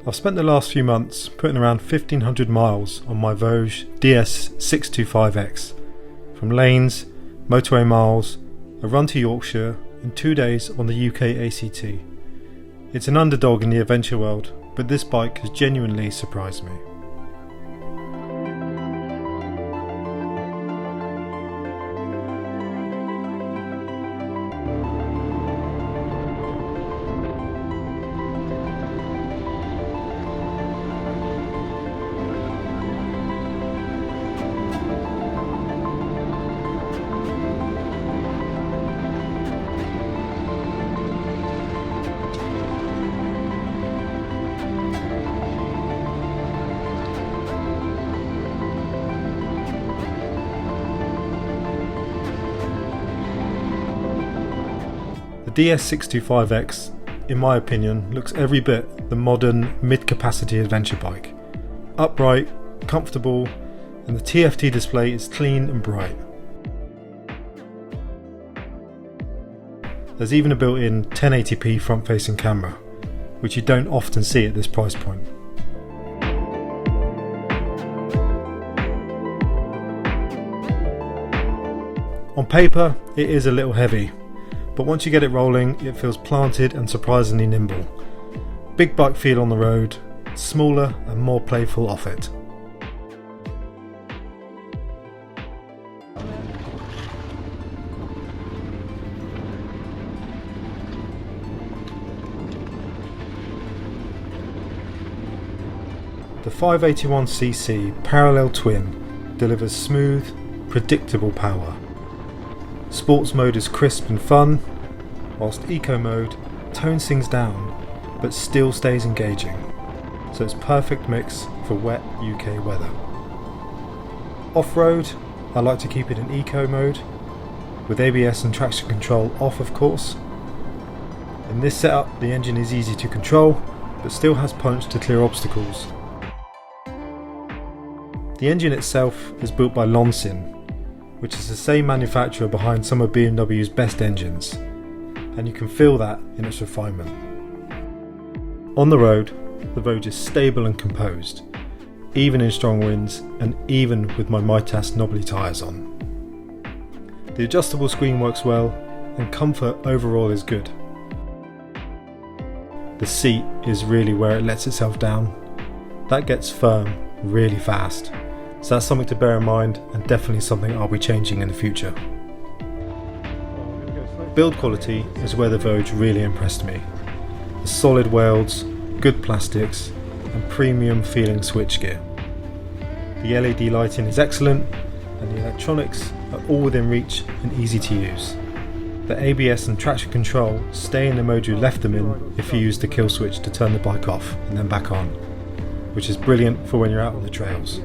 I've spent the last few months putting around 1500 miles on my Voge DS625X, from lanes, motorway miles, a run to Yorkshire and 2 days on the UK ACT. It's an underdog in the adventure world, but this bike has genuinely surprised me. The DS625X, in my opinion, looks every bit the modern mid-capacity adventure bike. Upright, comfortable, and the TFT display is clean and bright. There's even a built-in 1080p front-facing camera, which you don't often see at this price point. On paper, it is a little heavy, but once you get it rolling, it feels planted and surprisingly nimble. Big bike feel on the road, smaller and more playful off it. The 581cc parallel twin delivers smooth, predictable power. Sports mode is crisp and fun, whilst eco mode tones things down but still stays engaging, so it's a perfect mix for wet UK weather. Off-road, I like to keep it in eco mode, with ABS and traction control off of course. In this setup the engine is easy to control, but still has punch to clear obstacles. The engine itself is built by Lonsin, which is the same manufacturer behind some of BMW's best engines, and you can feel that in its refinement. On the road, the Voge is stable and composed, even in strong winds and even with my Mitas knobbly tyres on. The adjustable screen works well and comfort overall is good. The seat is really where it lets itself down. That gets firm really fast. So that's something to bear in mind and definitely something I'll be changing in the future. Build quality is where the Voge really impressed me. The solid welds, good plastics and premium feeling switchgear. The LED lighting is excellent and the electronics are all within reach and easy to use. The ABS and traction control stay in the mode you left them in if you use the kill switch to turn the bike off and then back on, which is brilliant for when you're out on the trails.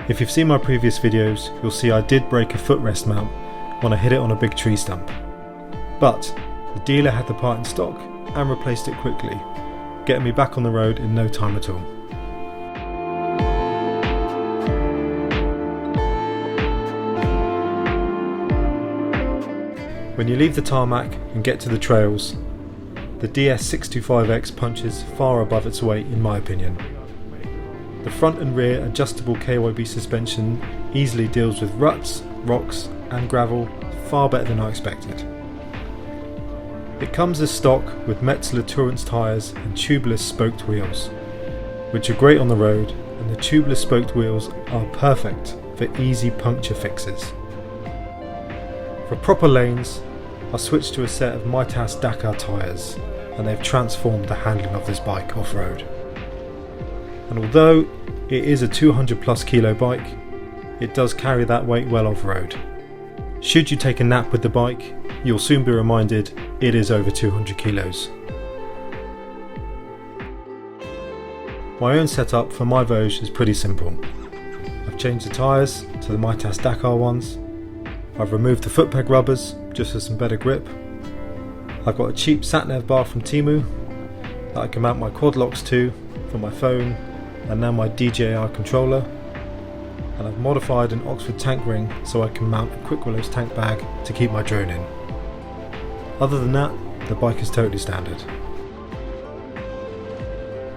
If you've seen my previous videos, you'll see I did break a footrest mount when I hit it on a big tree stump. But the dealer had the part in stock and replaced it quickly, getting me back on the road in no time at all. When you leave the tarmac and get to the trails, the DS625X punches far above its weight in my opinion. The front and rear adjustable KYB suspension easily deals with ruts, rocks and gravel far better than I expected. It comes as stock with Metzeler Tourance tyres and tubeless spoked wheels, which are great on the road, and the tubeless spoked wheels are perfect for easy puncture fixes. For proper lanes, I switched to a set of Mitas Dakar tyres and they've transformed the handling of this bike off-road. And although it is a 200 plus kilo bike, it does carry that weight well off-road. Should you take a nap with the bike, you'll soon be reminded it is over 200 kilos. My own setup for my Voge is pretty simple. I've changed the tyres to the Mitas Dakar ones, I've removed the foot peg rubbers just for some better grip, I've got a cheap Satnav bar from Temu that I can mount my quad locks to for my phone and now my DJI controller, and I've modified an Oxford tank ring so I can mount a quick release tank bag to keep my drone in. Other than that, the bike is totally standard.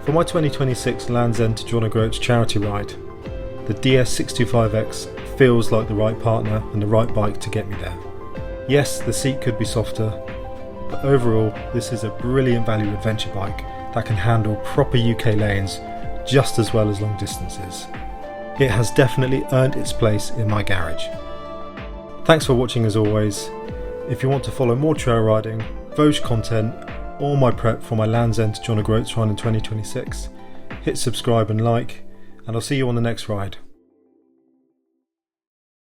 For my 2026 Land's End to John O'Groats charity ride, the DS625X feels like the right partner and the right bike to get me there. Yes, the seat could be softer, but overall this is a brilliant value adventure bike that can handle proper UK lanes just as well as long distances. It has definitely earned its place in my garage. Thanks for watching as always. If you want to follow more trail riding, Voge content, or my prep for my Land's End to John O'Groats run in 2026, hit subscribe and like, and I'll see you on the next ride.